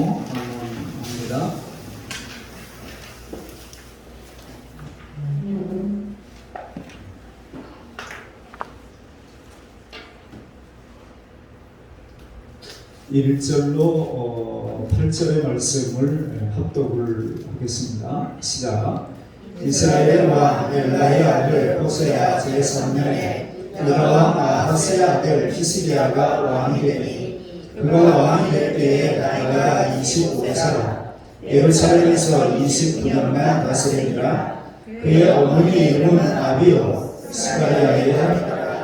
합니다. 일절로 8절의 말씀을 합독을 하겠습니다. 시작. 이스라엘 왕 엘라의 아들 호세아 제3년에 유다 왕 아하스의 아들 히스기야가 왕이 되니 그가 왕이 될 때에 나이가 25세라 예루살렘에서 29년간 다스리니라. 그의 어머니 이름은 아비요 스가랴의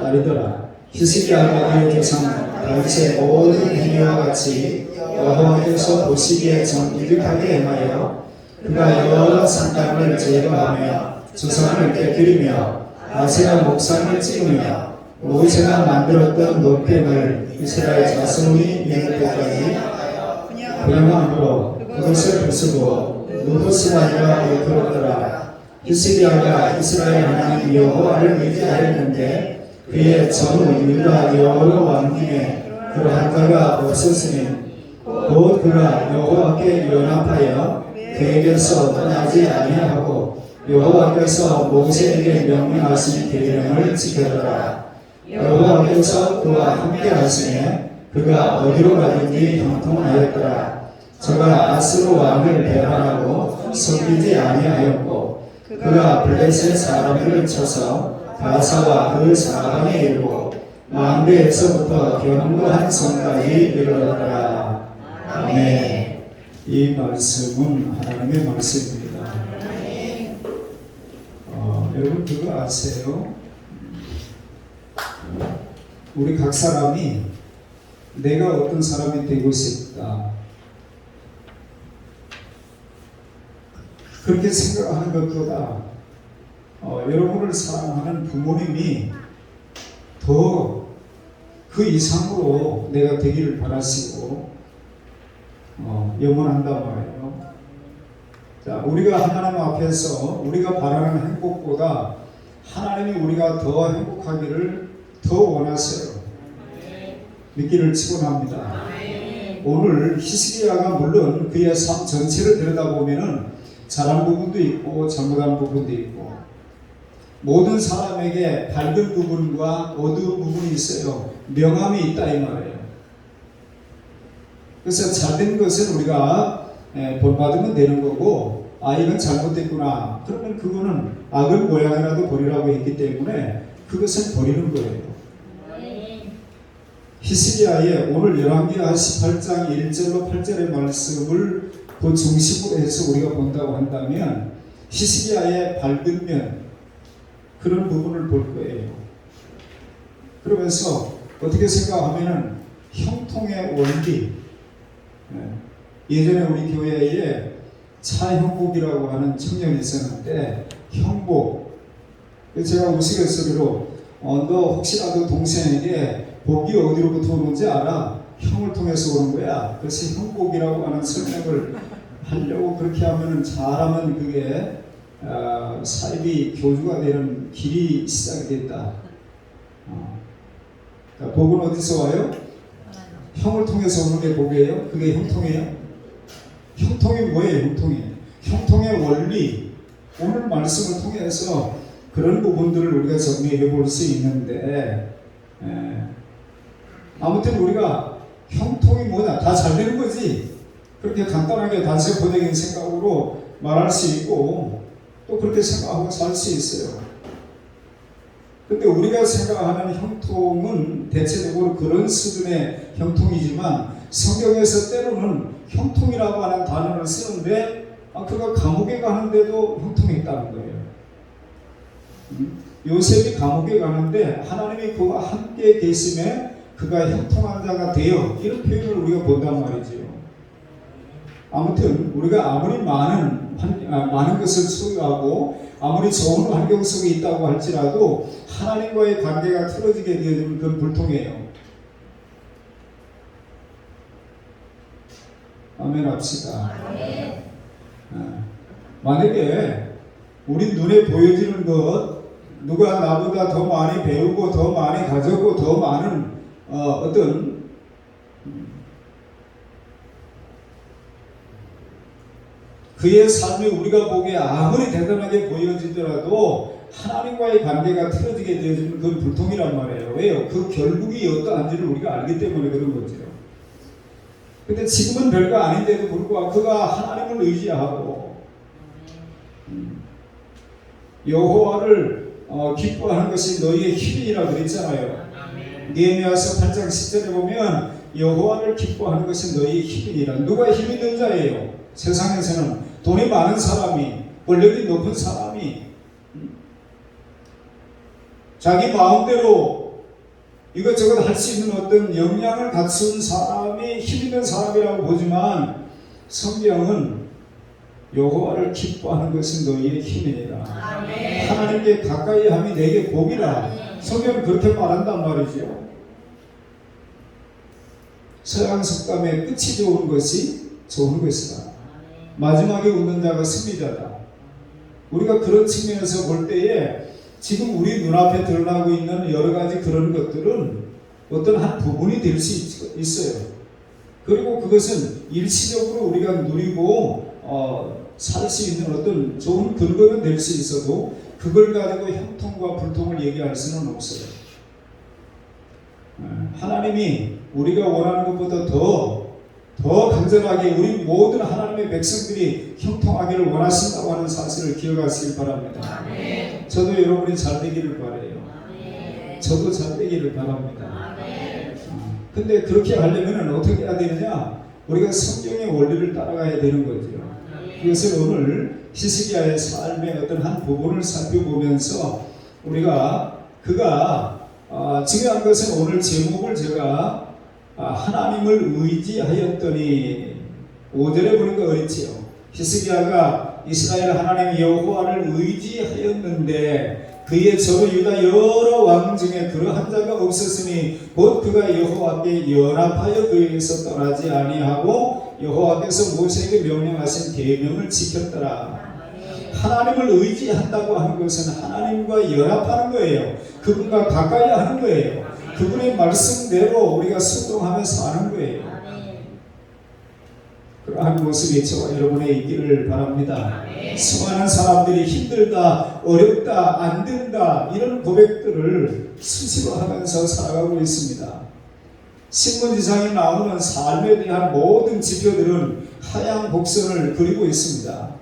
딸이더라. 히스기야가 그의 조상 다윗의 모든 행위와 같이 여호와께서 보시기에 정직하게 행하여 그가 여러 산당을 제거하며 조상을 깨뜨리며 아세라 목상을 찍으며 모세가 만들었던 노펜을 이스라엘 자손이 이을 때까지 분양함으로 그것을 부수고 누구스가 아니라 옆으로더라. 히스기야가 이스라엘 하나님 여호와를 의지하였는데 그의 전후 유다 여러 왕 중에 그러한 자가 없었으니 곧 그가 여호와께 연합하여 그에게서 떠나지 아니하고 여호와께서 모세에게 명령하신 계명을 지켰더라. 여호와께서 그와 함께 하시매 그가 어디로 가든지 형통하였더라. 저가 아스로 왕을 배반하고 섬기지 아니하였고 그가 블레셋 사람들을 쳐서 가사와 그 사방에 이르고 망대에서부터 견고한 성까지 이르렀더라. 아멘. 이 말씀은 하나님의 말씀입니다. 여러분 그거 아세요? 우리 각 사람이 내가 어떤 사람이 되고 싶다 그렇게 생각하는 것보다 여러분을 사랑하는 부모님이 더 그 이상으로 내가 되기를 바라시고 염원한단 말이에요. 자, 우리가 하나님 앞에서 우리가 바라는 행복보다 하나님이 우리가 더 행복하기를 더 원하세요. 믿기를 축원합니다. 오늘 히스기야가 물론 그의 삶 전체를 들여다보면은 잘한 부분도 있고 잘못한 부분도 있고 모든 사람에게 밝은 부분과 어두운 부분이 있어요. 명함이 있다 이 말이에요. 그래서 잘된 것은 우리가 본받으면 되는 거고 이건 잘못됐구나 그러면 그거는 악은 모양이라도 버리라고 했기 때문에 그것은 버리는 거예요. 히스기야의 오늘 열왕기하 18장 1절로 8절의 말씀을 그 중심으로 해서 우리가 본다고 한다면 히스기야의 밝은 면 그런 부분을 볼 거예요. 그러면서 어떻게 생각하면은 형통의 원리 예전에 우리 교회에 차형복이라고 하는 청년이 있었는데 형복 제가 우스갯소리로 너 혹시라도 동생에게 복이 어디로부터 오는지 알아? 형을 통해서 오는 거야. 그래서 형복이라고 하는 설명을 하려고 그렇게 하면은 잘하면 그게 사입이 교주가 되는 길이 시작이 됐다. 그러니까 복은 어디서 와요? 형을 통해서 오는 게 복이에요? 그게 형통이에요? 형통이 뭐예요? 형통의 원리 오늘 말씀을 통해서 그런 부분들을 우리가 정리해 볼 수 있는데 아무튼 우리가 형통이 뭐냐 다 잘 되는 거지 그렇게 간단하게 단세포적인 생각으로 말할 수 있고 또 그렇게 생각하고 살 수 있어요. 근데 우리가 생각하는 형통은 대체적으로 그런 수준의 형통이지만 성경에서 때로는 형통이라고 하는 단어를 쓰는데 그가 감옥에 가는데도 형통이 있다는 거예요. 요셉이 감옥에 가는데 하나님이 그와 함께 계심에 그가 형통한 자가 되어 이런 표현을 우리가 본단 말이죠. 아무튼 우리가 아무리 많은 것을 소유하고 아무리 좋은 환경 속에 있다고 할지라도 하나님과의 관계가 틀어지게 되어지면 그건 불통해요. 아멘 합시다. 만약에 우리 눈에 보여지는 것 누가 나보다 더 많이 배우고 더 많이 가졌고 더 많은 어떤 그의 삶이 우리가 보기에 아무리 대단하게 보여지더라도 하나님과의 관계가 틀어지게 되어지면 그건 불통이란 말이에요. 왜요? 그 결국이 어떠한지를 우리가 알기 때문에 그런 거죠. 근데 지금은 별거 아닌데도 불구하고 그가 하나님을 의지하고 여호와를 기뻐하는 것이 너희의 힘이라 그랬잖아요. 느헤미야서 8장 10절에 보면 여호와를 기뻐하는 것이 너희의 힘이니라. 누가 힘 있는 자예요? 세상에서는 돈이 많은 사람이, 권력이 높은 사람이 자기 마음대로 이것저것 할 수 있는 어떤 역량을 갖춘 사람이 힘 있는 사람이라고 보지만 성경은 여호와를 기뻐하는 것은 너희의 힘이니라. 하나님께 가까이 함이 내게 복이라. 성경은 그렇게 말한단 말이죠. 서양 속담에 끝이 좋은 것이 좋은 것이다. 마지막에 웃는 자가 승리자다. 우리가 그런 측면에서 볼 때에 지금 우리 눈앞에 드러나고 있는 여러 가지 그런 것들은 어떤 한 부분이 될 수 있어요. 그리고 그것은 일시적으로 우리가 누리고 살 수 있는 어떤 좋은 근거는 될 수 있어도 그걸 가지고 형통과 불통을 얘기할 수는 없어요. 하나님이 우리가 원하는 것보다 더 간절하게 우리 모든 하나님의 백성들이 형통하기를 원하신다고 하는 사실을 기억하시길 바랍니다. 저도 여러분이 잘 되기를 바라요. 저도 잘 되기를 바랍니다. 근데 그렇게 하려면 어떻게 해야 되느냐? 우리가 성경의 원리를 따라가야 되는 거죠. 그것을 오늘 히스기야의 삶의 어떤 한 부분을 살펴보면서 우리가 그가 중요한 것은 오늘 제목을 제가 하나님을 의지하였더니 5절에 보니까 그렇지요. 히스기야가 이스라엘 하나님 여호와를 의지하였는데 그의 저 유다 여러 왕 중에 그러한 자가 없었으니 곧 그가 여호와께 연합하여 그에게서 떠나지 아니하고 여호와께서 모세에게 명령하신 계명을 지켰더라. 하나님을 의지한다고 하는 것은 하나님과 연합하는 거예요. 그분과 가까이 하는 거예요. 그분의 말씀대로 우리가 순종하며 사는 거예요. 그러한 모습이 저와 여러분의 있기를 바랍니다. 수많은 사람들이 힘들다, 어렵다, 안 된다 이런 고백들을 수시로 하면서 살아가고 있습니다. 신문지상에 나오는 삶에 대한 모든 지표들은 하향 곡선을 그리고 있습니다.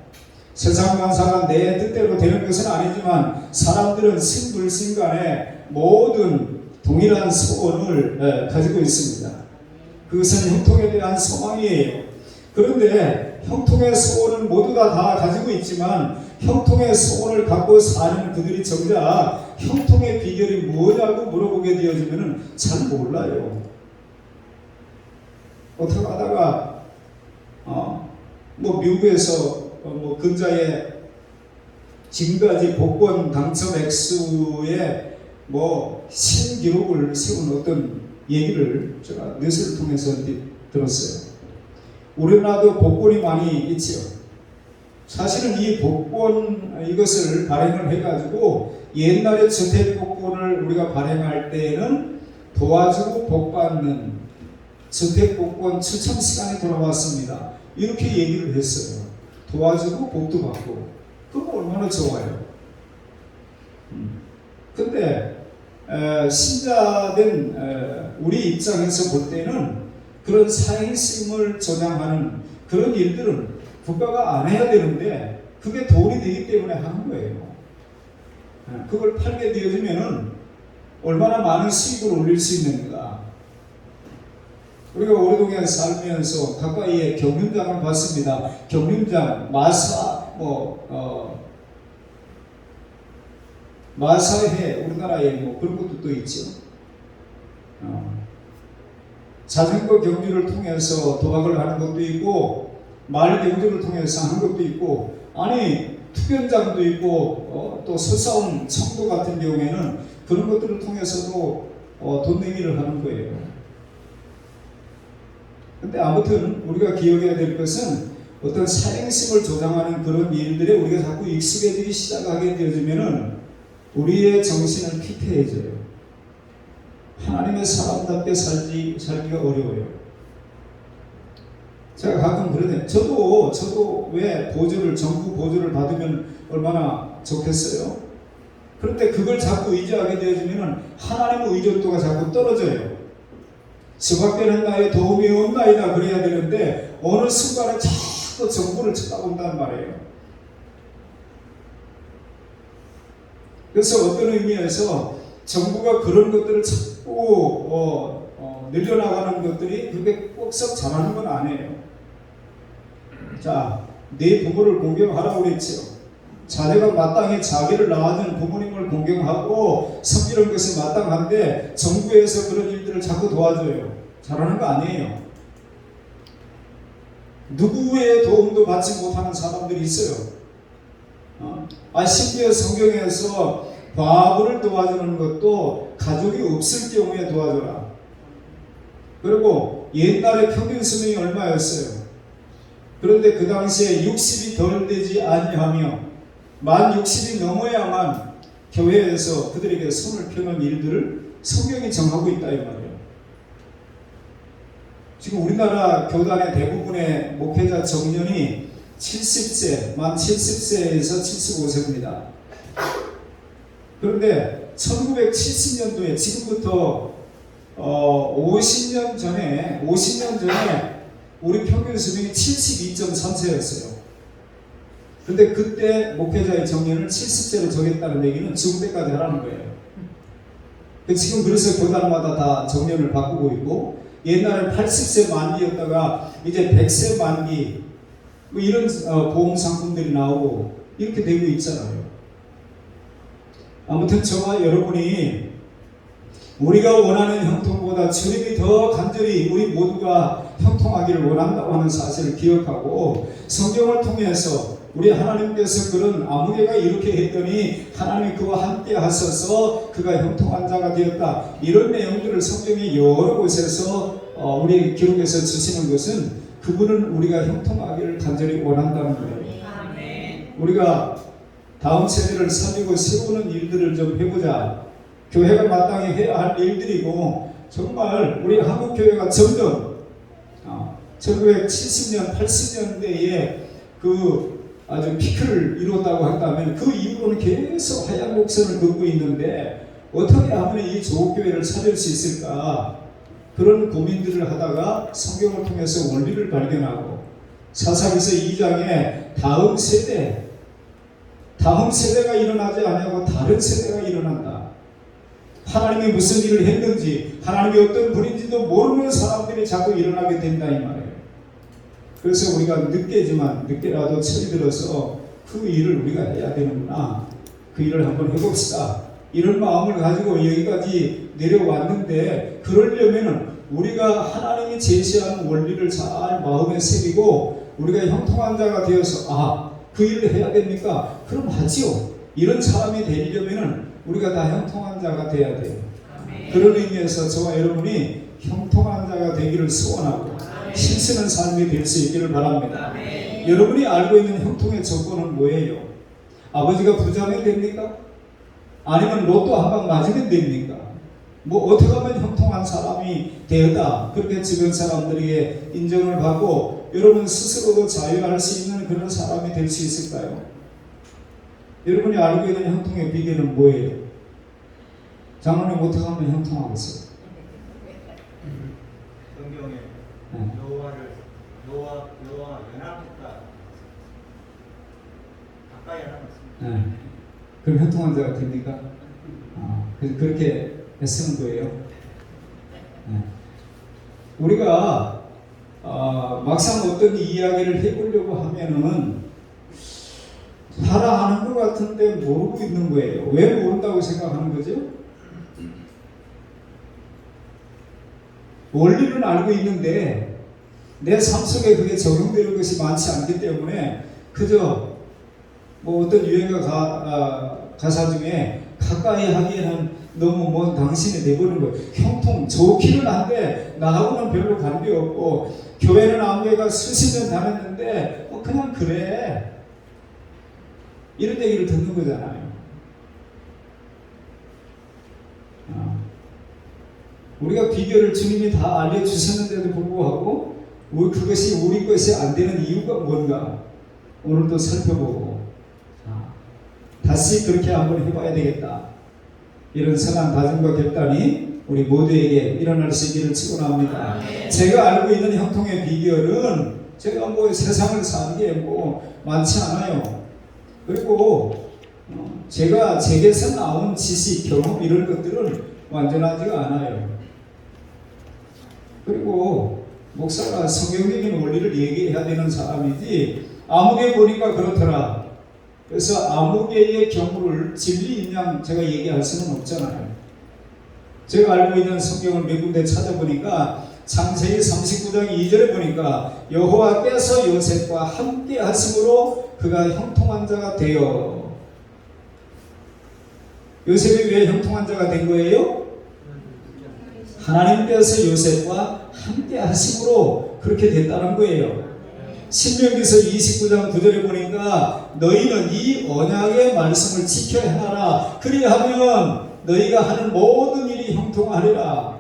세상 만사가 내 뜻대로 되는 것은 아니지만 사람들은 신불신간에 모든 동일한 소원을 가지고 있습니다. 그것은 형통에 대한 소망이에요. 그런데 형통의 소원은 모두 다 가지고 있지만 형통의 소원을 갖고 사는 그들이 정작 형통의 비결이 뭐냐고 물어보게 되어지면 잘 몰라요. 어떻게 하다가 미국에서 근자에 지금까지 복권 당첨 액수에 신기록을 세운 어떤 얘기를 제가 뉴스를 통해서 들었어요. 우리나라도 복권이 많이 있지요. 사실은 이 복권 이것을 발행을 해가지고 옛날에 주택 복권을 우리가 발행할 때에는 도와주고 복 받는 주택 복권 추첨 시간이 돌아왔습니다. 이렇게 얘기를 했어요. 도와주고 복도 받고. 그건 얼마나 좋아요. 근데 신자된 우리 입장에서 볼 때는 그런 사행심을 조장하는 그런 일들은 국가가 안 해야 되는데 그게 돈이 되기 때문에 하는 거예요. 그걸 팔게 되어지면은 얼마나 많은 수익을 올릴 수 있는가. 우리가 오래동안 살면서 가까이에 경륜장을 봤습니다. 경륜장, 마사회 우리나라에 그런 것도 또 있죠. 자전거 경주를 통해서 도박을 하는 것도 있고 말 경주를 통해서 하는 것도 있고 투견장도 있고 또 서사원 청도 같은 경우에는 그런 것들을 통해서도 돈 내기를 하는 거예요. 근데 아무튼 우리가 기억해야 될 것은 어떤 사행심을 조장하는 그런 일들에 우리가 자꾸 익숙해지기 시작하게 되어지면은 우리의 정신은 피폐해져요. 하나님의 사람답게 살기가 어려워요. 제가 가끔 그러네. 저도 왜 정부 보조를 받으면 얼마나 좋겠어요? 그런데 그걸 자꾸 의지하게 되어지면 하나님의 의존도가 자꾸 떨어져요. 저밖에는 나의 도움이 없나이다 그래야 되는데 어느 순간에 자꾸 정부를 쳐다본단 말이에요. 그래서 어떤 의미에서 정부가 그런 것들을 자꾸 늘려나가는 것들이 그렇게 꼭썩 잘하는 건 아니에요. 자, 네 부모를 공경하라고 그랬죠. 자녀가 마땅히 자기를 낳아준 부모님을 공경하고 섬기는 것이 마땅한데 정부에서 그런 일들을 자꾸 도와줘요. 잘하는 거 아니에요. 누구의 도움도 받지 못하는 사람들이 있어요. 심지어 성경에서 과부를 도와주는 것도 가족이 없을 경우에 도와줘라. 그리고 옛날에 평균 수명이 얼마였어요? 그런데 그 당시에 60이 덜 되지 아니하며 만 60이 넘어야만 교회에서 그들에게 손을 펴는 일들을 성경이 정하고 있다 이 말이에요. 지금 우리나라 교단의 대부분의 목회자 정년이 70세, 만 70세에서 75세입니다. 그런데 1970년도에 지금부터 50년 전에 우리 평균 수명이 72.3세였어요. 근데 그때 목회자의 정년을 70세로 정했다는 얘기는 죽을 때까지 하라는 거예요. 지금 그래서 교단마다 다 정년을 바꾸고 있고 옛날에 80세 만기였다가 이제 100세 만기 뭐 이런 보험 상품들이 나오고 이렇게 되고 있잖아요. 아무튼 저와 여러분이 우리가 원하는 형통보다 주님이 더 간절히 우리 모두가 형통하기를 원한다고 하는 사실을 기억하고 성경을 통해서 우리 하나님께서 그런 아무개가 이렇게 했더니 하나님이 그와 함께 하셔서 그가 형통한 자가 되었다. 이런 내용들을 성경의 여러 곳에서 우리 기록에서 주시는 것은 그분은 우리가 형통하기를 간절히 원한다는 거예요. 우리가 다음 세대를 살리고 세우는 일들을 좀 해보자. 교회가 마땅히 해야 할 일들이고 정말 우리 한국교회가 점점 1970년, 80년대에 그 아주 피크를 이뤘다고 한다면 그 이후로는 계속 하얀 곡선을 걷고 있는데 어떻게 하면 이 조국교회를 살릴 수 있을까 그런 고민들을 하다가 성경을 통해서 원리를 발견하고 사사기서 2장에 다음 세대가 일어나지 않냐고 다른 세대가 일어난다. 하나님이 무슨 일을 했는지 하나님이 어떤 분인지도 모르는 사람들이 자꾸 일어나게 된다 이 말이에요. 그래서 우리가 늦게라도 철이 들어서 그 일을 우리가 해야 되는구나. 그 일을 한번 해봅시다. 이런 마음을 가지고 여기까지 내려왔는데 그러려면은 우리가 하나님이 제시하는 원리를 잘 마음에 새기고 우리가 형통한 자가 되어서 그 일을 해야 됩니까? 그럼 하지요. 이런 사람이 되려면은 우리가 다 형통한 자가 돼야 돼요. 그런 의미에서 저와 여러분이 형통한 자가 되기를 소원하고 힘쓰는 삶이 될 수 있기를 바랍니다. 여러분이 알고 있는 형통의 조건은 뭐예요? 아버지가 부자면 됩니까? 아니면 로또 한 방 맞으면 됩니까? 뭐 어떻게 하면 형통한 사람이 되었다 그렇게 주변 사람들에게 인정을 받고 여러분 스스로도 자유할 수 있는 그런 사람이 될 수 있을까요? 여러분이 알고 있는 형통의 비결은 뭐예요? 장로님 어떻게 하면 형통하겠어요? 성경에 여호와 연합했다 가까이 하는 것입니다. 그럼 형통한 자가 됩니까? 그렇게 애쓰는 거예요. 우리가 막상 어떤 이야기를 해보려고 하면은 하라 하는 것 같은데 모르고 있는 거예요. 왜 모른다고 생각하는 거죠? 원리는 알고 있는데 내 삶 속에 그게 적용되는 것이 많지 않기 때문에 그저 뭐 어떤 유행가 가사 중에 가까이 하기에는 너무 먼 당신이 돼버리는 거예요. 형통 좋기는 한데 나하고는 별로 관계 없고 교회는 아무개가 수십 년 다녔는데 그냥 그래 이런 얘기를 듣는 거잖아요. 우리가 비결을 주님이 다 알려주셨는데도 불구하고 그것이 우리 것이 안 되는 이유가 뭔가 오늘도 살펴보고 다시 그렇게 한번 해봐야 되겠다. 이런 선한 다짐과 결단이 우리 모두에게 일어날 수 있기를 축원합니다. 제가 알고 있는 형통의 비결은 제가 뭐 세상을 사는 게 뭐 많지 않아요. 그리고 제가 제게서 나온 지식, 경험 이런 것들은 완전하지가 않아요. 그리고 목사가 성경적인 원리를 얘기해야 되는 사람이지 아무개 보니까 그렇더라. 그래서 아무개의 경우를 진리인 양 제가 얘기할 수는 없잖아요. 제가 알고 있는 성경을 몇 군데 찾아보니까 창세기 39장 2절에 보니까 여호와께서 요셉과 함께 하심으로 그가 형통한 자가 되어. 요셉이 왜 형통한 자가 된 거예요? 하나님께서 요셉과 함께 하심으로 그렇게 됐다는 거예요. 신명기서 29장 9절에 보니까 너희는 이 언약의 말씀을 지켜 행하라. 그리하면 너희가 하는 모든 일이 형통하리라.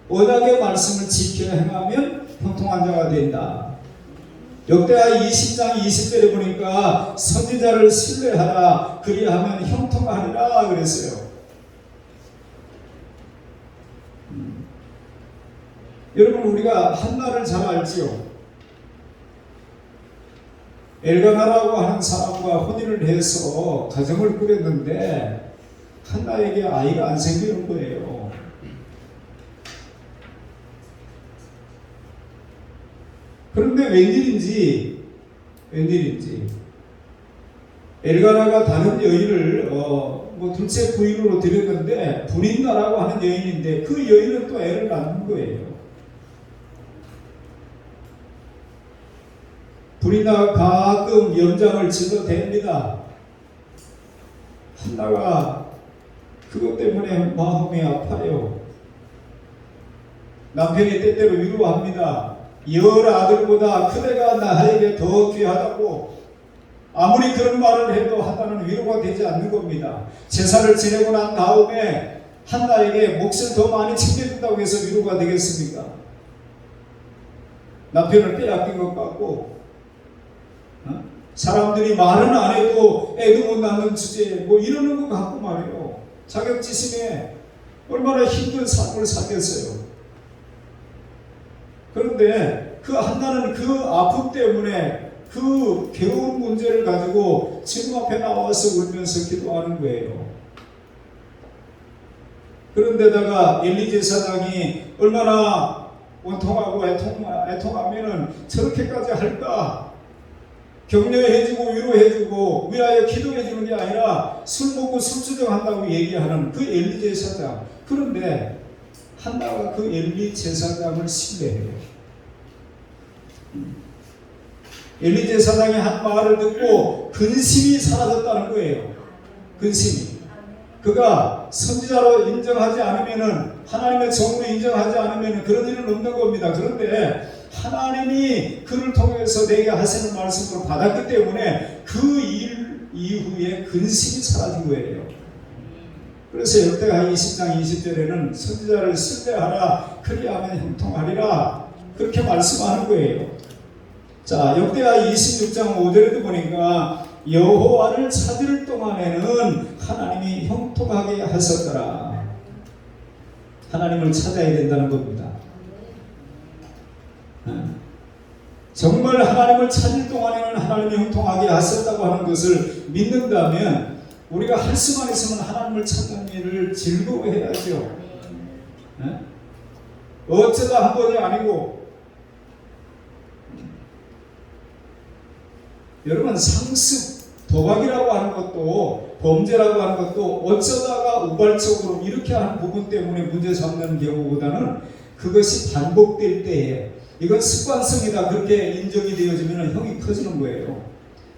언약의 말씀을 지켜 행하면 형통한 자가 된다. 역대하 20장 20절에 보니까 선지자를 신뢰하라. 그리하면 형통하리라 그랬어요. 여러분 우리가 한나를 잘 알지요. 엘가나라고 하는 사람과 혼인을 해서 가정을 꾸렸는데 한나에게 아이가 안 생기는 거예요. 그런데 웬일인지 엘가나가 다른 여인을 뭐 둘째 부인으로 들였는데 브린나라고 하는 여인인데 그 여인은 또 애를 낳는 거예요. 브린나가 가끔 염장을 질러댑니다. 한나가 그것 때문에 마음이 아파요. 남편이 때때로 위로합니다. 열 아들보다 그대가 나에게 더 귀하다고. 아무리 그런 말을 해도 한나는 위로가 되지 않는 겁니다. 제사를 지내고 난 다음에 한나에게 몫을 더 많이 챙겨준다고 해서 위로가 되겠습니까? 남편을 빼앗긴 것 같고 사람들이 말은 안 해도 애도 못 낳는 주제에 뭐 이러는 것 같고 말이에요. 자격지심에 얼마나 힘든 삶을 살겠어요. 그런데 그 한나는 그 아픔 때문에 그 괴로운 문제를 가지고 지금 앞에 나와서 울면서 기도하는 거예요. 그런데다가 엘리 제사장이 얼마나 원통하고 애통하면은 저렇게까지 할까? 격려해주고 위로해주고 위하여 기도해주는 게 아니라 술 먹고 술주정한다고 얘기하는 그 엘리 제사장. 그런데 한나가 그 엘리 제사장을 신뢰해요. 엘리 제사장이 한 말을 듣고 근심이 사라졌다는 거예요. 근심이. 그가 선지자로 인정하지 않으면은 하나님의 종으로 인정하지 않으면은 그런 일은 없는 겁니다. 그런데 하나님이 그를 통해서 내게 하시는 말씀으로 받았기 때문에 그 일 이후에 근심이 사라진 거예요. 그래서 역대하 20장 20절에는 선지자를 신뢰하라. 그리하면 형통하리라. 그렇게 말씀하는 거예요. 자, 역대하 26장 5절에도 보니까 여호와를 찾을 동안에는 하나님이 형통하게 하셨더라. 하나님을 찾아야 된다는 겁니다. 정말 하나님을 찾을 동안에는 하나님이 형통하게 하셨다고 하는 것을 믿는다면 우리가 할 수만 있으면 하나님을 찾는 일을 즐거워해야죠. 어쩌다 한 번이 아니고 여러분 상습, 도박이라고 하는 것도 범죄라고 하는 것도 어쩌다가 우발적으로 이렇게 하는 부분 때문에 문제 삼는 경우보다는 그것이 반복될 때에 이건 습관성이다 그렇게 인정이 되어지면 형이 커지는 거예요.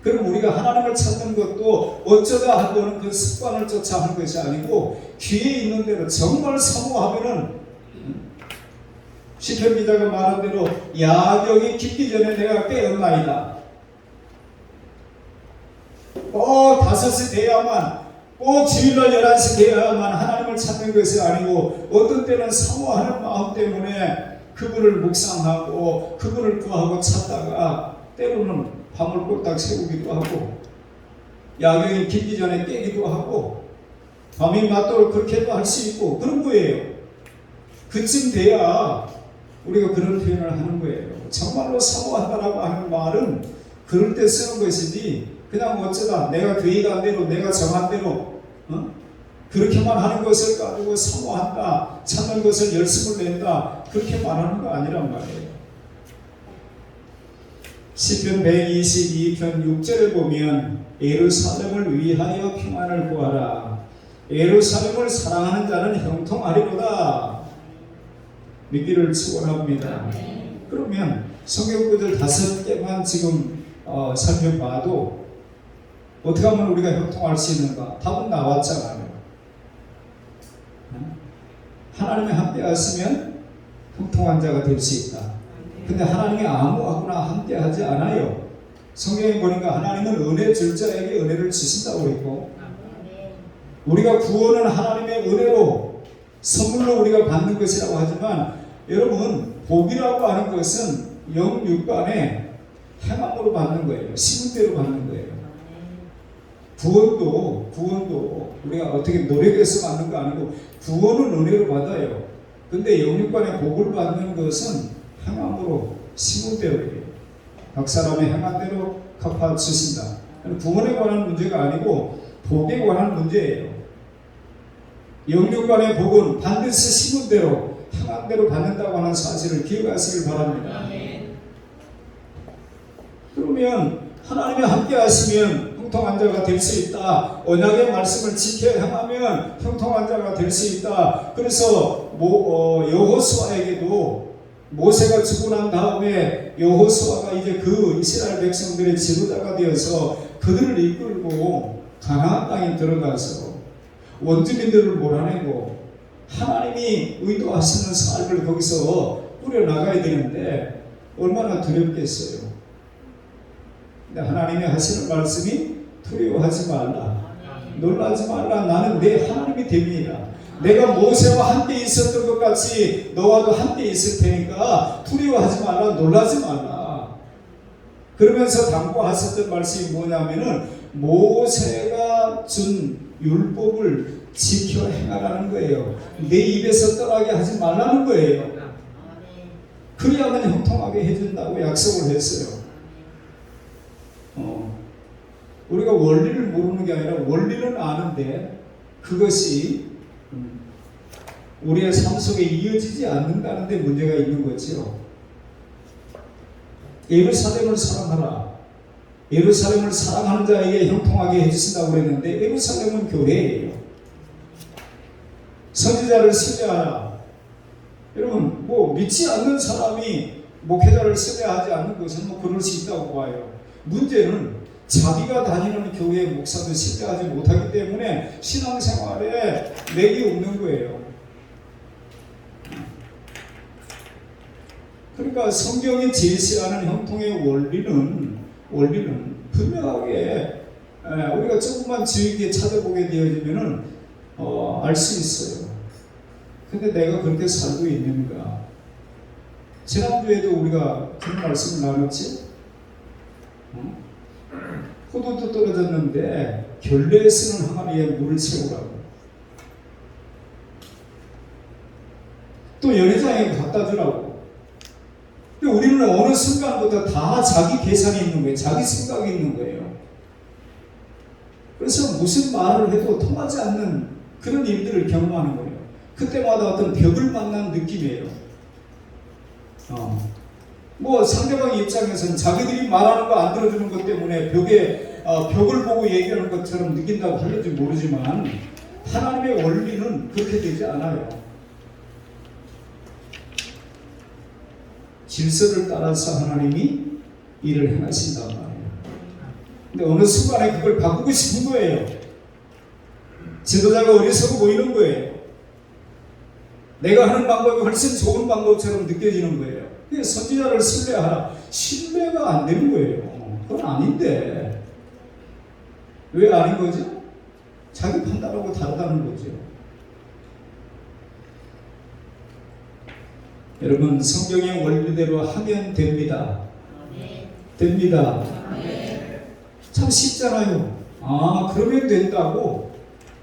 그럼 우리가 하나님을 찾는 것도 어쩌다 한 번은 그 습관을 쫓아 하는 것이 아니고 귀에 있는 대로 정말 사모하면은 시편 기자가 말한 대로 야경이 깊기 전에 내가 깨었나이다. 꼭 5시 돼야만 꼭 주일날 11시 돼야만 하나님을 찾는 것이 아니고 어떤 때는 사모하는 마음 때문에 그분을 묵상하고 그분을 구하고 찾다가 때로는 밤을 꼴딱 새우기도 하고 야경이 깊기 전에 깨기도 하고 밤이 맞도록 그렇게도 할 수 있고 그런 거예요. 그쯤 돼야 우리가 그런 표현을 하는 거예요. 정말로 사모한다라고 하는 말은 그럴 때 쓰는 것이지 그냥 어쩌다 내가 계획한 대로 내가 정한 대로 그렇게만 하는 것을 가지고 사모한다, 찾는 것을 열심을 낸다 그렇게 말하는 거 아니란 말이에요. 시편 122편 6절에 보면 예루살렘을 위하여 평안을 구하라. 예루살렘을 사랑하는 자는 형통하리로다. 믿기를 축원합니다. 그러면 성경 구절 5개만 지금 살펴봐도 어떻게 하면 우리가 형통할 수 있는가? 답은 나왔잖아요. 하나님이 함께 하시면 형통한 자가 될 수 있다. 근데 하나님이 아무하고나 함께 하지 않아요. 성경에 보니까 하나님은 은혜 줄 자에게 은혜를 주신다고 그랬고 우리가 구원은 하나님의 은혜로 선물로 우리가 받는 것이라고 하지만 여러분 복이라고 하는 것은 영육간에 행함으로 받는 거예요. 심은대로 받는 거예요. 구원도 우리가 어떻게 노력해서 받는 거 아니고 구원은 은혜로 받아요. 근데 영육간에 복을 받는 것은 행함으로 심은 대로예요. 각 사람의 행한 대로 갚아 주신다. 구원에 관한 문제가 아니고 복에 관한 문제예요. 영육간의 복은 반드시 심은 대로 행한 대로 받는다고 하는 사실을 기억하시길 바랍니다. 그러면 하나님이 함께 하시면 형통한 자가 될 수 있다. 언약의 말씀을 지켜 행하면 형통한 자가 될 수 있다. 그래서 여호수아에게도 모세가 죽고 난 다음에 여호수아가 이제 그 이스라엘 백성들의 지도자가 되어서 그들을 이끌고 가나안 땅에 들어가서 원주민들을 몰아내고 하나님이 의도하시는 삶을 거기서 꾸려나가야 되는데 얼마나 두렵겠어요. 근데 하나님이 하시는 말씀이 두려워하지 말라, 놀라지 말라. 나는 내 하나님이 됨이니라. 내가 모세와 함께 있었던 것 같이 너와도 함께 있을 테니까 두려워하지 말라, 놀라지 말라. 그러면서 당부하셨던 말씀이 뭐냐면은 모세가 준 율법을 지켜 행하라는 거예요. 내 입에서 떠나게 하지 말라는 거예요. 그래야만 형통하게 해준다고 약속을 했어요. 우리가 원리를 모르는 게 아니라 원리는 아는데 그것이 우리의 삶 속에 이어지지 않는다는 데 문제가 있는 거죠. 예루살렘을 사랑하라. 예루살렘을 사랑하는 자에게 형통하게 해주신다고 그랬는데 예루살렘은 교회예요. 선지자를 신뢰하라. 여러분 믿지 않는 사람이 목회자를 신뢰하지 않는 것은 그럴 수 있다고 봐요. 문제는 자기가 다니는 교회 목사도 신뢰하지 못하기 때문에 신앙생활에 맥이 없는 거예요. 그러니까 성경이 제시하는 형통의 원리는 분명하게 우리가 조금만 주의 깊게 찾아보게 되어지면은 알 수 있어요. 근데 내가 그렇게 살고 있는가? 지난주에도 우리가 그런 말씀을 나눴지? 포도도 떨어졌는데 결례에 쓰는 항아리에 물을 채우라고. 또 연회장에 갖다 주라고. 근데 우리는 어느 순간부터 다 자기 계산이 있는 거예요. 자기 생각이 있는 거예요. 그래서 무슨 말을 해도 통하지 않는 그런 일들을 경험하는 거예요. 그때마다 어떤 벽을 만난 느낌이에요. 상대방 입장에서는 자기들이 말하는 거 안 들어주는 것 때문에 벽을 보고 얘기하는 것처럼 느낀다고 할지 모르지만 하나님의 원리는 그렇게 되지 않아요. 질서를 따라서 하나님이 일을 행하신단 말이에요. 근데 어느 순간에 그걸 바꾸고 싶은 거예요. 지도자가 어리석어 보이는 거예요. 내가 하는 방법이 훨씬 좋은 방법처럼 느껴지는 거예요. 선지자를 신뢰하라. 신뢰가 안 되는 거예요. 그건 아닌데. 왜 아닌 거죠? 자기 판단하고 다르다는 거죠. 여러분 성경의 원리대로 하면 됩니다. 됩니다. 참 쉽잖아요. 아 그러면 된다고.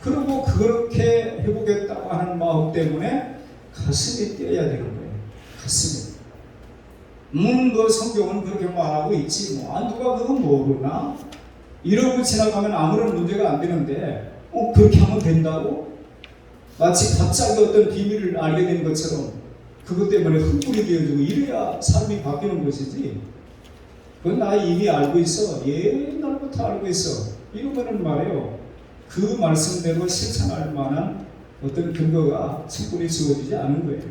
그리고 그렇게 해보겠다고 하는 마음 때문에 가슴이 뛰어야 되는 거예요. 가슴이. 뭐 성경은 그렇게 말하고 있지. 누가 그거 모르나? 이러고 지나가면 아무런 문제가 안 되는데 그렇게 하면 된다고? 마치 갑자기 어떤 비밀을 알게 된 것처럼 그것 때문에 흥분이 되어지고 이래야 삶이 바뀌는 것이지. 그건 나 이미 알고 있어. 옛날부터 알고 있어. 이러면은 말이에요. 그 말씀대로 실천할 만한 어떤 근거가 충분히 주어지지 않은 거예요.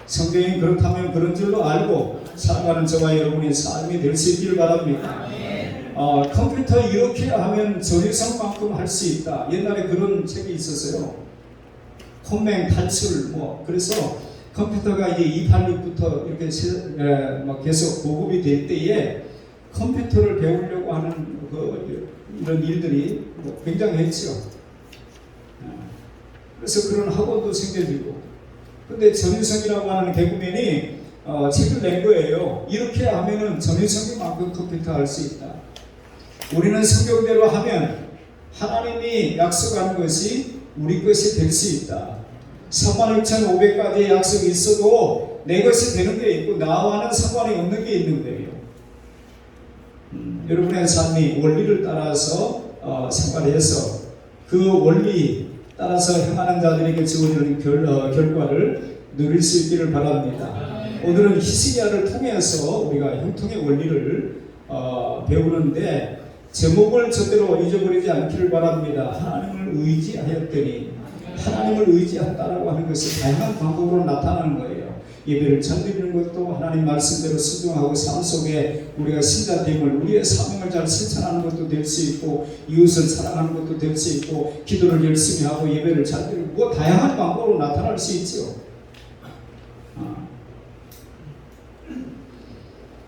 성경이 그렇다면 그런 줄로 알고 살아가는 저와 여러분의 삶이 될 수 있기를 바랍니다. 컴퓨터 이렇게 하면 전유성만큼 할 수 있다. 옛날에 그런 책이 있었어요. 컴맹 탈출 그래서 컴퓨터가 이제 286부터 이렇게 계속 보급이 될 때에 컴퓨터를 배우려고 하는 이런 일들이 굉장했죠. 그래서 그런 학원도 생겨지고. 근데 전유성이라고 하는 개그맨이 책을 낸 거예요. 이렇게 하면은 전유성이만큼 컴퓨터 할 수 있다. 우리는 성경대로 하면 하나님이 약속한 것이 우리 것이 될 수 있다. 36,500가지의 약속이 있어도 내 것이 되는 게 있고 나와는 상관이 없는 게 있는 거예요. 여러분의 삶이 원리를 따라서 생활해서 그 원리 따라서 행하는 자들에게 주어지는 결과를 누릴 수 있기를 바랍니다. 오늘은 히스기야를 통해서 우리가 형통의 원리를 배우는데 제목을 절대로 잊어버리지 않기를 바랍니다. 하나님을 의지하였더니 하나님을 의지한다라고 하는 것이 다양한 방법으로 나타나는 거예요. 예배를 전드리는 것도 하나님 말씀대로 순종하고 삶 속에 우리가 신자됨을 우리의 사명을 잘 실천하는 것도 될 수 있고 이웃을 사랑하는 것도 될 수 있고 기도를 열심히 하고 예배를 잘 드리고 다양한 방법으로 나타날 수 있죠.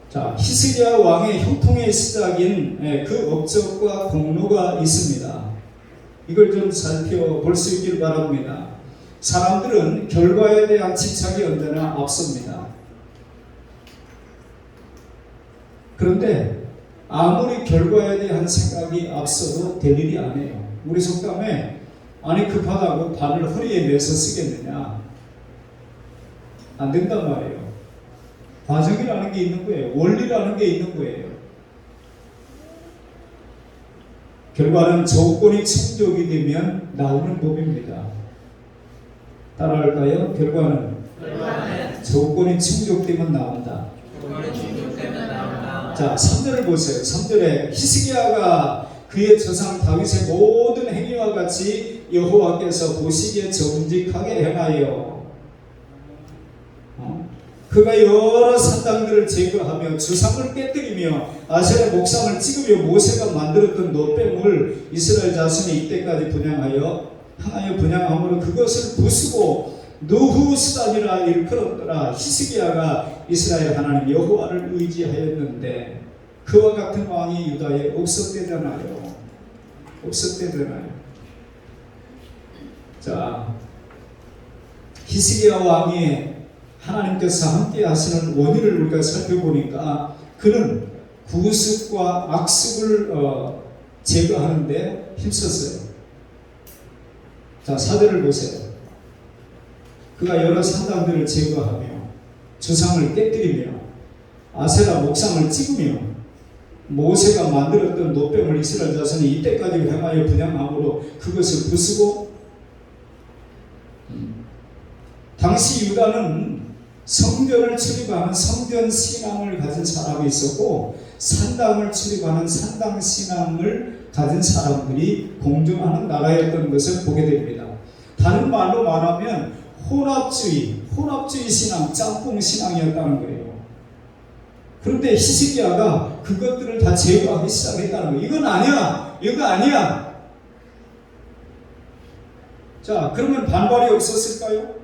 자, 히스기야 왕의 형통의 시작인 그 업적과 공로가 있습니다. 이걸 좀 살펴볼 수 있기를 바랍니다. 사람들은 결과에 대한 집착이 언제나 앞섭니다. 그런데 아무리 결과에 대한 생각이 앞서도 될 일이 아니에요. 우리 속담에 아니 급하다고 바늘 허리에 매서 쓰겠느냐. 안 된단 말이에요. 과정이라는 게 있는 거예요. 원리라는 게 있는 거예요. 결과는 조건이 충족이 되면 나오는 법입니다. 따라할까요? 결과는 조건이 충족되면 나온다. 자, 3절을 보세요. 3절에 히스기야가 그의 조상 다윗의 모든 행위와 같이 여호와께서 보시기에 정직하게 행하여 그가 여러 산당들을 제거하며 주상을 깨뜨리며 아세라 목상을 찍으며 모세가 만들었던 노뱀을 이스라엘 자손이 이때까지 분양하여 분양함으로 그것을 부수고 느후스단이라 일컬었더라. 히스기야가 이스라엘 하나님 여호와를 의지하였는데 그와 같은 왕이 유다에 없었대잖아요. 자, 히스기야 왕이 하나님께서 함께 하시는 원인을 우리가 살펴보니까 그는 구습과 악습을 제거하는데 힘썼어요. 자, 4절을 보세요. 그가 여러 산당들을 제거하며 주상을 깨뜨리며 아세라 목상을 찍으며 모세가 만들었던 노뱀을 이스라엘 자손이 이때까지 행하여 분양함으로 그것을 부수고 당시 유다는 성전을 출입하는 성전 신앙을 가진 사람이 있었고 산당을 출입하는 산당 신앙을 가진 사람들이 공존하는 나라였던 것을 보게 됩니다. 다른 말로 말하면 혼합주의 신앙, 짬뽕 신앙이었다는 거예요. 그런데 히스기야가 그것들을 다 제거하기 시작했다는 거예요. 이건 아니야. 이거 아니야. 자, 그러면 반발이 없었을까요?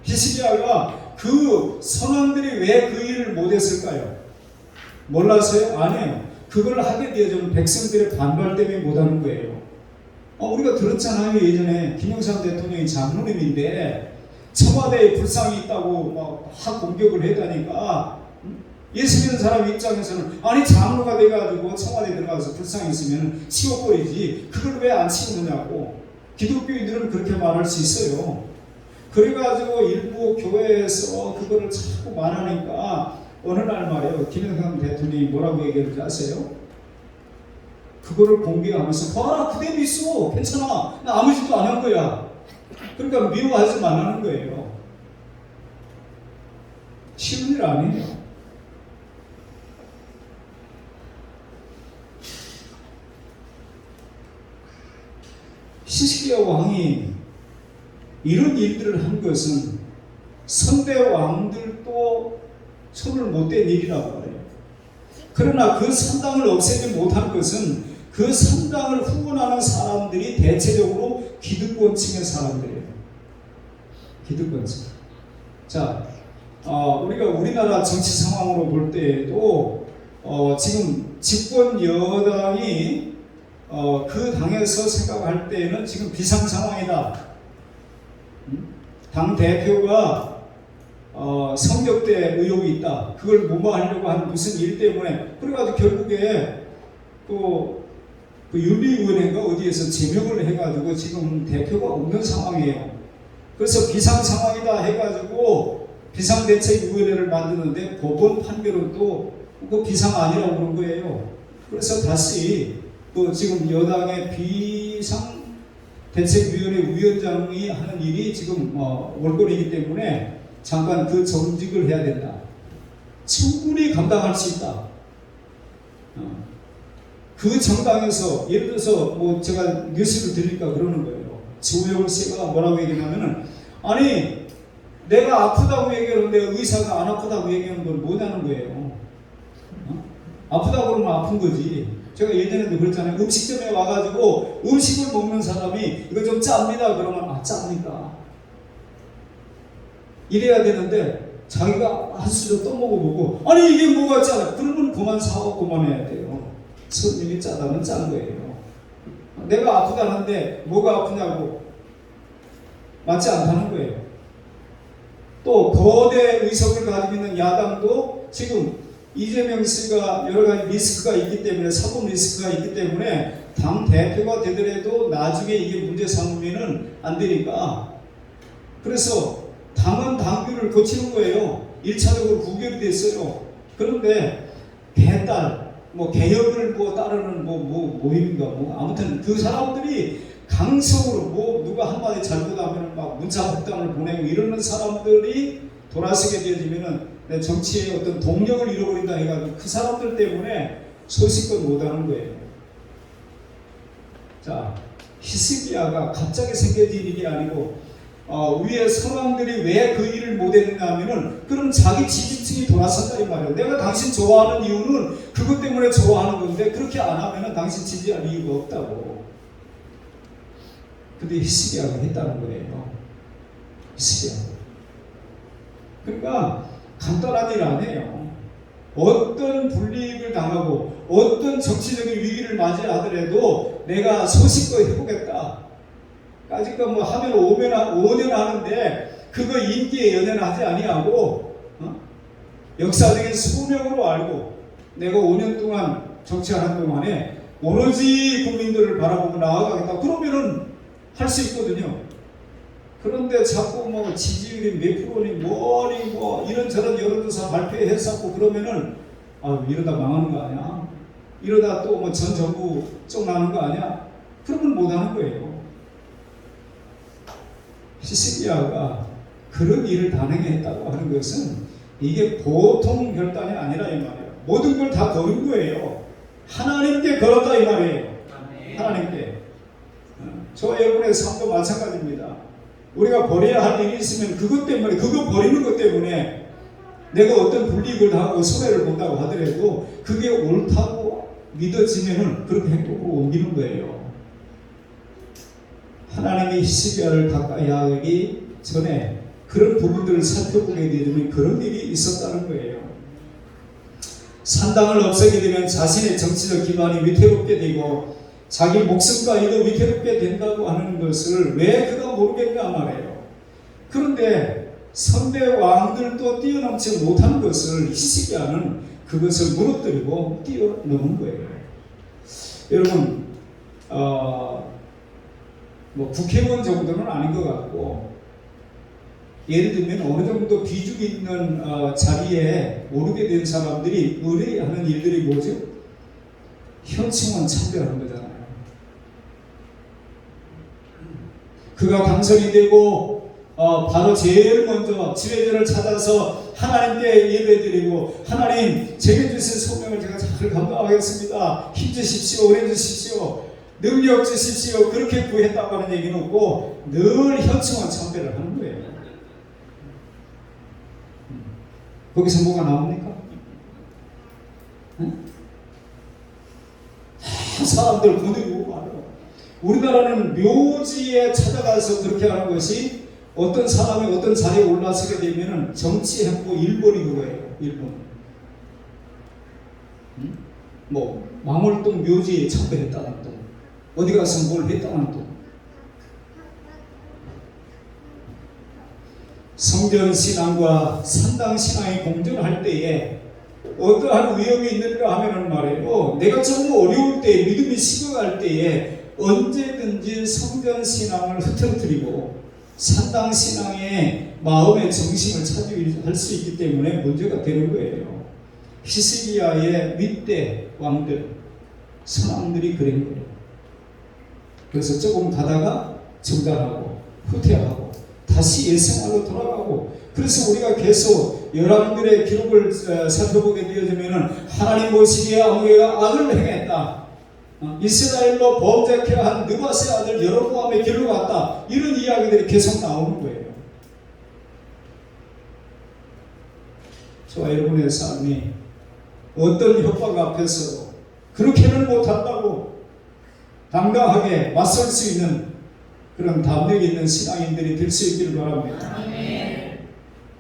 히스기야가 그 선원들이 왜 그 일을 못했을까요? 몰라서요? 아니에요. 그걸 하게 되어준 백성들의 반발 때문에 못하는 거예요. 우리가 들었잖아요. 예전에 김영삼 대통령이 장로님인데 청와대에 불상이 있다고 막 공격을 했다니까. 예수 믿는 사람 입장에서는 아니 장로가 돼가지고 청와대에 들어가서 불상이 있으면 치워버리지 그걸 왜 안 치우느냐고. 기독교인들은 그렇게 말할 수 있어요. 그래가지고 일부 교회에서 그거를 자꾸 말하니까 어느 날 말이에요. 김영삼 대통령이 뭐라고 얘기했는지 아세요? 그거를 공개하면서 봐라 그대로 있어 괜찮아 나 아무 짓도 안 한 거야. 그러니까 미워하지 말라는 거예요. 쉬운 일 아니에요. 히스기야 왕이 이런 일들을 한 것은 선대 왕들도 손을 못 댄 일이라고 해요. 그러나 그 산당을 없애지 못한 것은 그 산당을 후원하는 사람들이 대체적으로 기득권층의 사람들이에요. 기득권층. 자, 우리가 우리나라 정치 상황으로 볼 때에도 지금 집권 여당이 그 당에서 생각할 때에는 지금 비상 상황이다. 당 대표가 성적대 의혹이 있다. 그걸 무마하려고 한 무슨 일 때문에 그래가지고 결국에 그 윤리위원회가 어디에서 제명을 해가지고 지금 대표가 없는 상황이에요. 그래서 비상 상황이다 해가지고 비상대책위원회를 만드는데 법원 판결은 또 그 비상 아니라고 그런 거예요. 그래서 다시 지금 여당의 비상대책위원회 위원장이 하는 일이 지금 월권이기 때문에 잠깐 그 정직을 해야 된다. 충분히 감당할 수 있다. 그 정당에서 예를 들어서 제가 뉴스를 들으니까 그러는 거예요. 조영 씨가 뭐라고 얘기하냐면은 아니 내가 아프다고 얘기하는데 의사가 안 아프다고 얘기하는 건 뭐냐는 거예요. 아프다고 그러면 아픈 거지. 제가 예전에도 그랬잖아요. 음식점에 와가지고 음식을 먹는 사람이 이거 좀 짭니다 그러면 짭니까? 이래야 되는데 자기가 한 수저 또 먹어보고 아니 이게 뭐가 짜요? 그러면 그만 사고 그만해야 돼요. 손님이 짜다면 짠 거예요. 내가 아프다는데 뭐가 아프냐고 맞지 않다는 거예요. 또 거대 의석을 가지고 있는 야당도 지금 이재명 씨가 여러 가지 리스크가 있기 때문에 사법 리스크가 있기 때문에 당 대표가 되더라도 나중에 이게 문제 삼으면은 안 되니까 그래서 당은 당규를 고치는 거예요. 1차적으로 구결이 됐어요. 그런데 개딸 개혁을 따르는 모임인가 아무튼 그 사람들이 강성으로 누가 한마디 잘못하면 막 문자 폭탄을 보내고 이러는 사람들이 돌아서게 되어지면은 내 정치의 어떤 동력을 잃어버린다 해가지고 그 사람들 때문에 소식껏 못하는 거예요. 자, 히스기야가 갑자기 생겨진 일이 아니고 위에 선왕들이 왜 그 일을 못했느냐 하면은 그럼 자기 지지층이 돌아선다 이 말이에요. 내가 당신 좋아하는 이유는 그것 때문에 좋아하는 건데 그렇게 안 하면은 당신 지지할 이유가 없다고. 근데 히스기야가 했다는 거예요. 히스기야. 그러니까 간단한 일 아니에요. 어떤 불이익을 당하고 어떤 정치적인 위기를 맞이하더라도 내가 소식껏 해보겠다. 까짓거 하면 5년 하는데 그거 인기에 연연하지 아니하고 역사적인 수명으로 알고 내가 5년 동안 정치하는 동안에 오로지 국민들을 바라보고 나아가겠다. 그러면은 할 수 있거든요. 그런데 자꾸 지지율이 몇 프로니 뭐니 이런저런 여론조사 발표했었고 그러면은 이러다 망하는 거 아니야? 이러다 또 전 정부 쫑나는 거 아니야? 그러면 못하는 거예요. 히스기야가 그런 일을 단행했다고 하는 것은 이게 보통 결단이 아니라 이 말이에요. 모든 걸 다 거는 거예요. 하나님께 걸었다 이 말이에요. 하나님께. 저 여러분의 삶도 마찬가지입니다. 우리가 버려야 할 일이 있으면 그것 때문에 그거 버리는 것 때문에 내가 어떤 불이익을 당하고 손해를 본다고 하더라도 그게 옳다고 믿어지면은 그렇게 행동으로 옮기는 거예요. 하나님이 히스기야를 가까이 하기 전에 그런 부분들을 살펴보게 되면 그런 일이 있었다는 거예요. 산당을 없애게 되면 자신의 정치적 기반이 위태롭게 되고 자기 목숨까지도 위태롭게 된다고 하는 것을 왜 그가 모르겠냐 말이에요. 그런데 선대 왕들도 뛰어넘지 못한 것을 히스기야는 그것을 무너뜨리고 뛰어넘은 거예요. 여러분, 뭐 국회의원 정도는 아닌 것 같고, 예를 들면 어느 정도 비중 있는 자리에 오르게 된 사람들이 의뢰하는 일들이 뭐죠? 현충원 참배하는 거잖아요. 그가 당선이 되고 바로 제일 먼저 지뢰전을 찾아서 하나님께 예배드리고, 하나님 제게 주신 소명을 제가 잘 감당하겠습니다. 힘주십시오, 은혜 주십시오, 능력 주십시오, 그렇게 구했다고 하는 얘기는 없고 늘 현충원 참배를 하는 거예요. 거기서 뭐가 나옵니까? 응? 사람들 거느리고 말이요. 우리나라는 묘지에 찾아가서 그렇게 하는 것이, 어떤 사람이 어떤 자리에 올라서게 되면은 정치 행보 1번이 그거예요. 1번. 응? 뭐 망월동 묘지에 참배했다는 또, 어디 가서 뭘 했다는 또. 성전신앙과 산당신앙이 공존할 때에 어떠한 위험이 있는가 하면은 말이에요, 내가 정말 어려울 때, 믿음이 식어갈 때에 언제든지 성전신앙을 흐트러뜨리고 산당신앙의 마음의 정심을 차지할 수 있기 때문에 문제가 되는 거예요. 히스기야의 윗대 왕들, 선왕들이 그런 거예요. 그래서 조금 가다가 중단하고 후퇴하고 다시 옛생활로 돌아가고, 그래서 우리가 계속 열왕들의 기록을 살펴보게 되어지면은 하나님 보시기에 아무개가 악을 행했다, 이스라엘로 범죄케 한 느바스의 아들 여로보암의 길로 갔다, 이런 이야기들이 계속 나오는 거예요. 저와 여러분의 삶이 어떤 협박 앞에서 그렇게는 못한다고 당당하게 맞설 수 있는 그런 담력 있는 신앙인들이 될 수 있기를 바랍니다.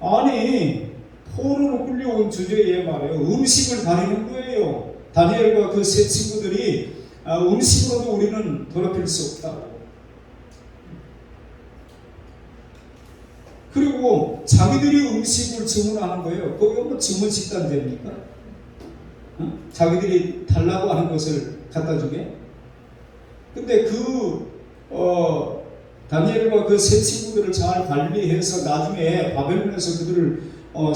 아니, 포로로 끌려온 주제에 말이에요, 음식을 가리는 거예요. 다니엘과 그 세 친구들이 음식으로도 우리는 더럽힐 수 없다고. 그리고 자기들이 음식을 주문하는 거예요. 거기가 뭐 주문 식단제입니까? 자기들이 달라고 하는 것을 갖다 주게. 근데 다니엘과 그 세 친구들을 잘 관리해서 나중에 바벨론에서 그들을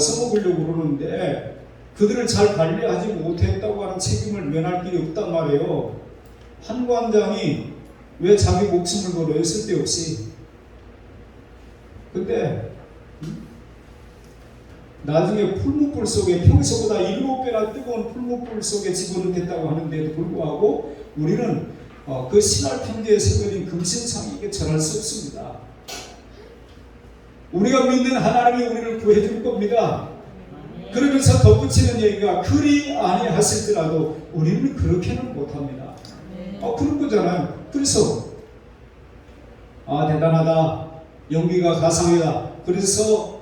써먹으려고 그러는데, 그들을 잘 관리하지 못했다고 하는 책임을 면할 길이 없단 말이에요. 한 관장이 왜 자기 목숨을 걸어요? 쓸데없이. 근데 나중에 풀무불 속에 평소보다 7배나 뜨거운 풀무불 속에 집어넣겠다고 하는데도 불구하고 우리는 그 신할 편지에 새겨진 금신상에게 절할 수 없습니다. 우리가 믿는 하나님이 우리를 구해줄 겁니다. 그러면서 덧붙이는 얘기가, 그리 아니하실지라도 우리는 그렇게는 못합니다. 그런 거잖아요. 그래서 대단하다, 용기가 가상이다, 그래서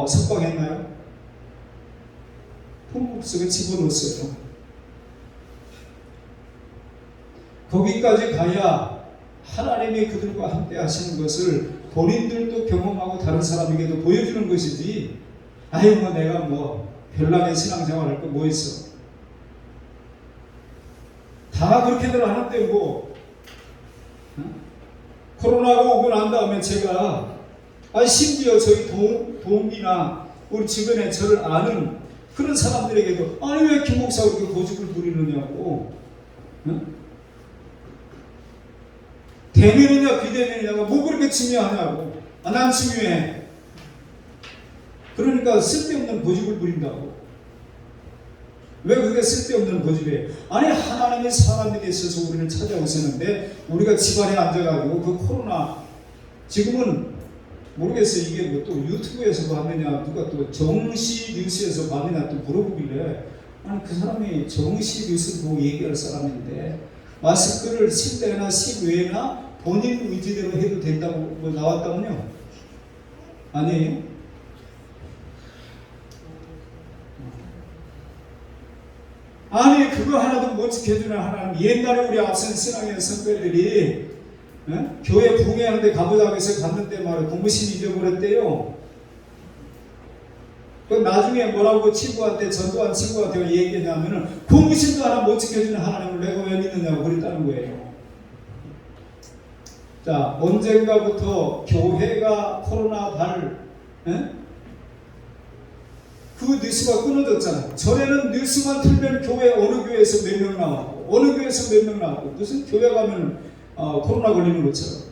석방했나요? 풍국 속에 집어넣었어요. 거기까지 가야 하나님이 그들과 함께 하시는 것을 본인들도 경험하고 다른 사람에게도 보여주는 것이지, 아유 뭐 내가 뭐 별나게 신앙생활 할 거 뭐 있어. 다 그렇게들 하는데 뭐 코로나가 오고 난 다음에 제가 심지어 저희 동기나 우리 주변에 저를 아는 그런 사람들에게도, 아니 왜 김 목사가 그렇게 고집을 부리느냐고, 대면이냐 비대면이냐가 뭐 그렇게 중요하냐고. 난 중요해. 그러니까 쓸데없는 고집을 부린다고. 왜 그게 쓸데없는 고집이에요? 아니, 하나님의 사람에 있어서 우리를 찾아오시는데 우리가 집안에 앉아가지고 그 코로나, 지금은 모르겠어요. 이게 뭐 또 유튜브에서 봤느냐, 누가 또 정시 뉴스에서 봤느냐 또 물어보길래, 아니 그 사람이 정시 뉴스 보고 얘기할 사람인데 마스크를 실내나 실외나 본인 의지대로 해도 된다고 뭐 나왔다면요? 아니에요? 아니 그거 하나도 못 지켜주는 하나님. 옛날에 우리 앞선 신앙의 선배들이 교회 부흥회하는데 가보자고 해서 갔는데 말이야 고무신 잊어버렸대요. 그 나중에 뭐라고 친구한테 전도한 친구한테 얘기했냐면은 고무신도 하나 못 지켜주는 하나님을 내가 왜 믿느냐고 그랬다는 거예요. 자, 언젠가부터 교회가 코로나 그 뉴스가 끊어졌잖아요. 전에는 뉴스만 틀면 교회 어느 교회에서 몇 명 나왔고 어느 교회에서 몇 명 나왔고 무슨 교회 가면 코로나 걸리는 것처럼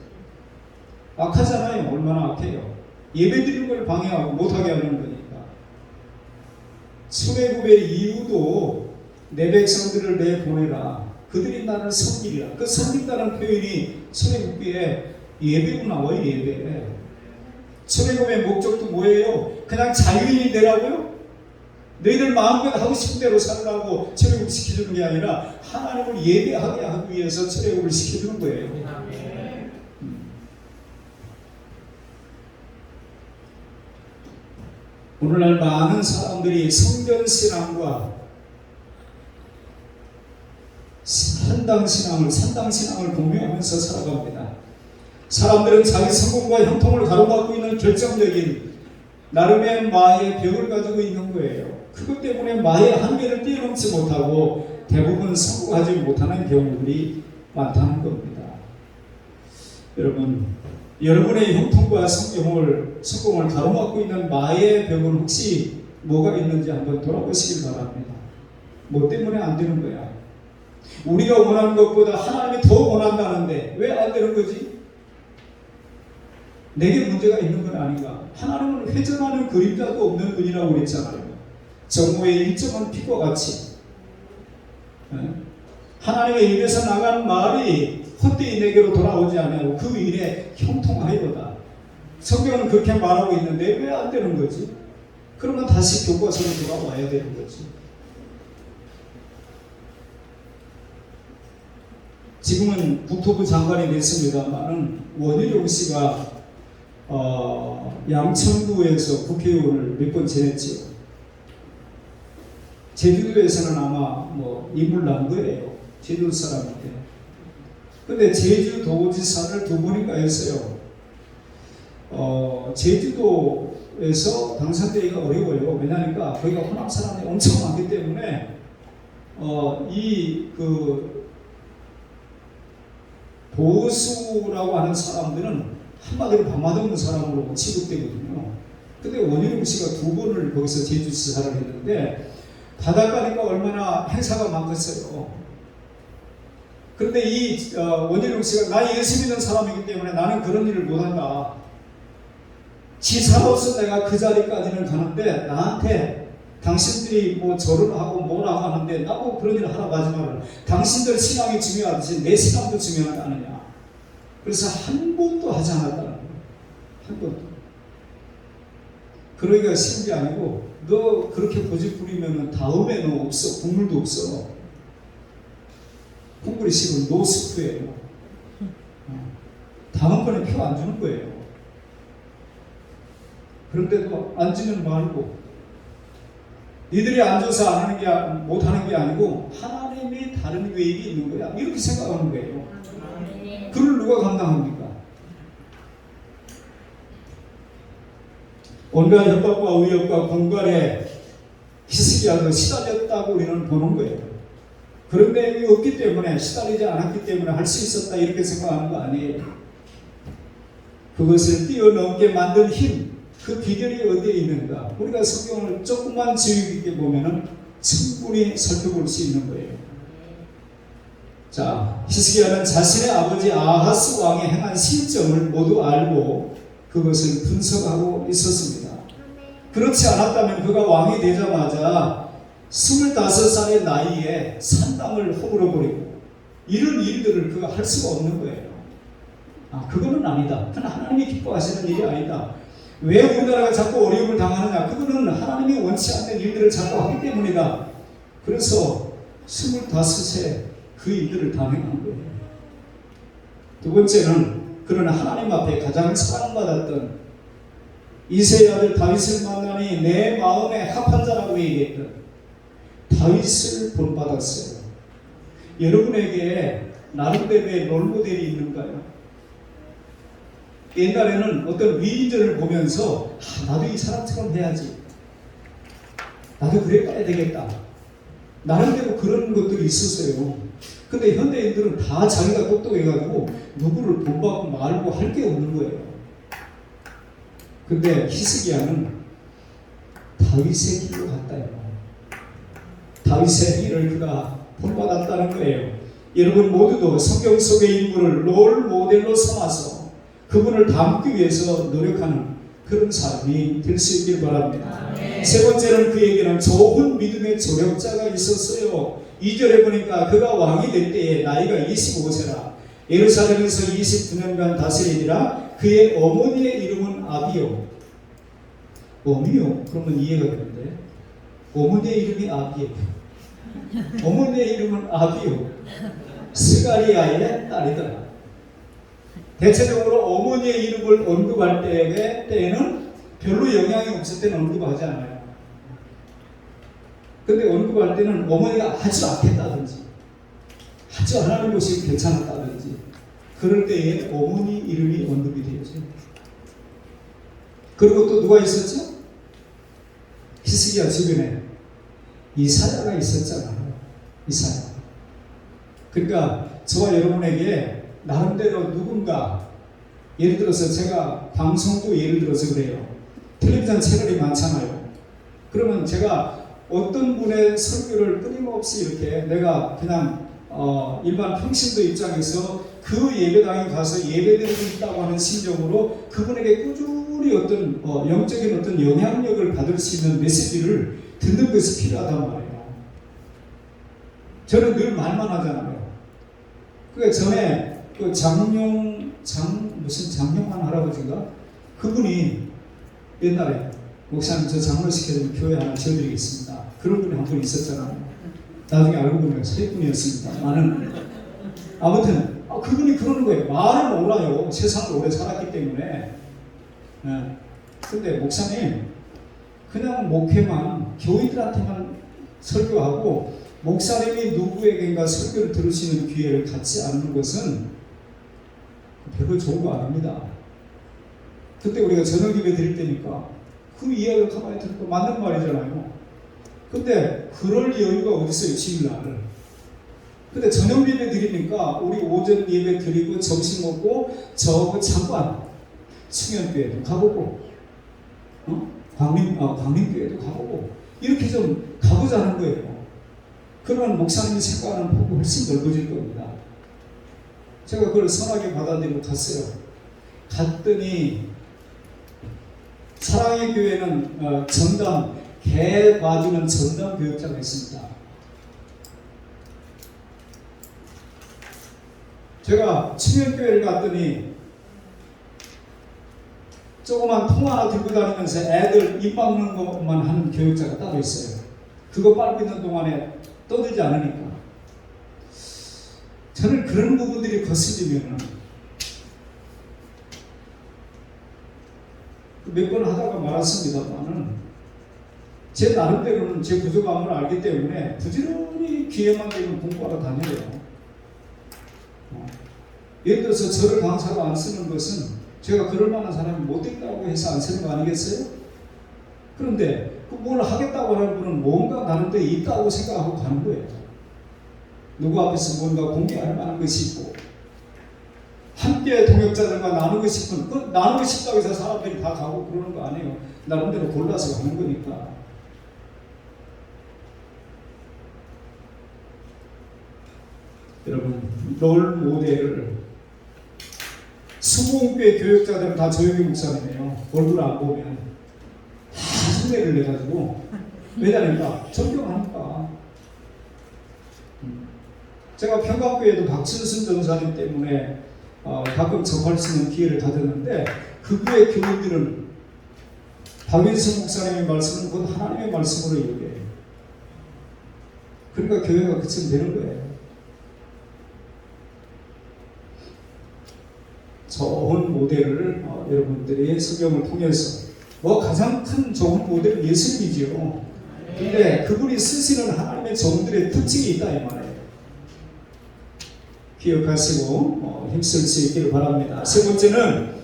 악하잖아요. 얼마나 악해요. 예배 드리는 걸 방해하고 못하게 하는 거니까. 출애굽의 이유도 내 백성들을 내보내라. 그들이 나를 섬기리라. 그 섬긴다는 표현이 출애굽기에 예배로 나와요. 예배. 출애굽의 목적도 뭐예요? 그냥 자유인이 되라고요? 너희들 마음껏 하고 싶은 대로 살라고 출애굽 시켜주는 게 아니라 하나님을 예배하게 하기 위해서 출애굽을 시켜주는 거예요. 오늘날 많은 사람들이 성전신앙과 산당신앙을 공유하면서 살아갑니다. 사람들은 자기 성공과 형통을 가로막고 있는 결정적인 나름의 마의 벽을 가지고 있는 거예요. 그것 때문에 마의 한계를 뛰어넘지 못하고 대부분 성공하지 못하는 경우들이 많다는 겁니다. 여러분, 여러분의 형통과 성공을 가로막고 있는 마의 벽은 혹시 뭐가 있는지 한번 돌아보시길 바랍니다. 뭐 때문에 안 되는 거야? 우리가 원하는 것보다 하나님이 더 원한다는데 왜 안 되는 거지? 내게 문제가 있는 건 아닌가? 하나님은 회전하는 그림자도 없는 분이라고 그랬잖아요. 정오의 일정한 빛과 같이 하나님의 입에서 나간 말이 헛되이 내게로 돌아오지 않냐고 그 일에 형통하여다. 성경은 그렇게 말하고 있는데 왜 안 되는 거지? 그러면 다시 교과서로 돌아와야 되는 거지. 지금은 국토부 장관이 됐습니다만은 원희룡 씨가 양천구에서 국회의원을 몇 번 지냈지요. 제주도에서는 아마 인물 난 거예요. 제주도 사람인데. 근데 제주도지사를 2번인가 했어요. 제주도에서 당선되기가 어려워요. 왜냐하니까 거기가 호남 사람이 엄청 많기 때문에 보수라고 하는 사람들은 한마디로 밥맛없는 사람으로 취급되거든요. 근데 원희룡 씨가 2번을 거기서 제주지사를 했는데 바닷가니까 얼마나 행사가 많겠어요. 그런데 이 원희룡 씨가 나 예수 믿는 사람이기 때문에 나는 그런 일을 못한다. 지사로서 내가 그 자리까지는 가는데 나한테 당신들이 절을 하고 뭐라 하는데 나보고 그런 일을 하라고 하지 말라. 당신들 신앙이 중요하듯이 내 신앙도 중요하지 않느냐. 그래서 한 번도 하지 않았다는 거예요. 한 번도. 그러기가 쉬운 게 아니고 너 그렇게 고집 부리면 다음에 너 없어. 국물도 없어. 국물이 식은 노스프예요. 다음번에 표 안 주는 거예요. 그런데도 앉지는 말고 니들이 앉아서 안 하는 게 못하는 게 아니고 하나님이 다른 계획이 있는 거야. 이렇게 생각하는 거예요. 그걸 누가 감당합니까? 온갖 협박과 위협과 공갈에 히스기야도 시달렸다고 우리는 보는 거예요. 그런데 이게 없기 때문에 시달리지 않았기 때문에 할 수 있었다 이렇게 생각하는 거 아니에요. 그것을 뛰어넘게 만든 힘, 그 비결이 어디에 있는가? 우리가 성경을 조금만 주의 깊게 보면은 충분히 살펴볼 수 있는 거예요. 자, 히스기야는 자신의 아버지 아하스 왕이 행한 실정을 모두 알고 그것을 분석하고 있었습니다. 그렇지 않았다면 그가 왕이 되자마자 25살의 나이에 산당을 허물어버리고 이런 일들을 그가 할 수가 없는 거예요. 그거는 아니다. 그건 하나님이 기뻐하시는 일이 아니다. 왜 우리나라가 자꾸 어려움을 당하느냐? 그거는 하나님이 원치 않는 일들을 자꾸 하기 때문이다. 그래서 25세 그 일들을 다 행한 거예요. 두 번째는 그는 하나님 앞에 가장 사랑받았던 이새의 아들 다윗을 만나니 내 마음에 합한 자라고 얘기했던 다윗을 본받았어요. 여러분에게 나름대로의 롤모델이 있는가요? 옛날에는 어떤 위인전을 보면서 나도 이 사람처럼 해야지, 나도 그래 가야 되겠다, 나름대로 그런 것들이 있었어요. 근데 현대인들은 다 자기가 똑똑해가지고 누구를 본받고 말고 할 게 없는 거예요. 근데 히스기야는 다윗의 길로 갔다요. 다윗의 길을 그가 본받았다는 거예요. 여러분 모두도 성경 속의 인물을 롤 모델로 삼아서 그분을 닮기 위해서 노력하는 그런 사람이 될 수 있길 바랍니다. 세 번째는 그에게는 좋은 믿음의 조력자가 있었어요. 2절에 보니까 그가 왕이 될 때에 나이가 25세라. 예루살렘에서 29년간 다스리니라. 그의 어머니의 이름은 아비요. 어미요? 그러면 이해가 되는데, 어머니의 이름이 아비요. 어머니의 이름은 아비요. 스가리아의 딸이더라. 대체적으로 어머니의 이름을 언급할 때에는 별로 영향이 없을 때는 언급하지 않아요. 근데 언급할 때는 어머니가 아주 악했다든지 아주 하나님 것이 괜찮았다든지 그럴 때에 어머니 이름이 언급이 되죠. 그리고 또 누가 있었죠? 히스기야 주변에 이사야가 있었잖아요. 이사야. 그러니까 저와 여러분에게 나름대로 누군가, 예를 들어서 제가 방송도 예를 들어서 그래요. 텔레비전 채널이 많잖아요. 그러면 제가 어떤 분의 설교를 끊임없이 이렇게 내가 그냥 일반 평신도 입장에서 그 예배당에 가서 예배드리고 있다고 하는 심정으로 그분에게 꾸준히 어떤 영적인 어떤 영향력을 받을 수 있는 메시지를 듣는 것이 필요하단 말이에요. 저는 늘 말만 하잖아요. 그러니까 전에 그 무슨 장용환 할아버지가 그분이 옛날에 목사님 저 장로 시켜주면 교회 하나 지어드리겠습니다. 그런 분이 한 분 있었잖아요. 나중에 알고 보면 사기꾼이었습니다. 아무튼 그분이 그러는 거예요. 말은 몰라요. 세상을 오래 살았기 때문에. 근데 목사님 그냥 목회만 교인들한테만 설교하고 목사님이 누구에게인가 설교를 들으시는 기회를 갖지 않는 것은 별로 좋은 거 아닙니다. 그때 우리가 저녁 예배 드릴 때니까 그 이야기를 가만히 듣고 맞는 말이잖아요. 근데 그럴 여유가 어디 있어요, 주일날. 근데 저녁 예배 드리니까 우리 오전 예배 드리고 점심 먹고 저 잠깐 충현교회도 가보고 광림교회도 가보고 이렇게 좀 가보자는 거예요. 그러면 목사님이 생각하는 폭이 훨씬 넓어질 겁니다. 제가 그걸 선하게 받아들이고 갔어요. 갔더니 사랑의 교회는 전담, 개 봐주는 전담 교육자가 있습니다. 제가 충현교회를 갔더니 조그만 통 하나 들고 다니면서 애들 입 막는 것만 하는 교육자가 따로 있어요. 그거 빨고 있는 동안에 떠들지 않으니까. 저는 그런 부분들이 거슬리면 몇 번 하다가 말았습니다만은 제 나름대로는 제 부족함을 알기 때문에 부지런히 기회만 되면 공부하러 다녀요. 예를 들어서 저를 강사로 안 쓰는 것은 제가 그럴 만한 사람이 못 된다고 해서 안 쓰는 거 아니겠어요? 그런데 뭘 하겠다고 하는 분은 뭔가 나름대로 있다고 생각하고 가는 거예요. 누구 앞에서 뭔가 공개할 만한 것이 있고 함께 동역자들과 나누고 싶은, 그 나누고 싶다고 해서 사람들이 다 가고 그러는 거 아니에요. 나름대로 골라서 가는 거니까. 여러분, 롤 모델을 수공교회 교육자들은 다 조용히 목사님이에요. 얼굴 안 보면 다 순례를 내가지고 왜냐니까 존경하니까. 제가 평강교회도 박춘순 전사님 때문에 가끔 접할 수 있는 기회를 가졌는데 그분의 교인들은 박윤석 목사님의 말씀은 곧 하나님의 말씀으로 얘기해요. 그러니까 교회가 그쯤 되는 거예요. 좋은 모델을 여러분들이 성경을 통해서 가장 큰 좋은 모델은 예수님이죠. 근데 그분이 쓰시는 하나님의 종들의 특징이 있다 이 말이에요. 기억하시고 힘쓸 수 있기를 바랍니다. 세 번째는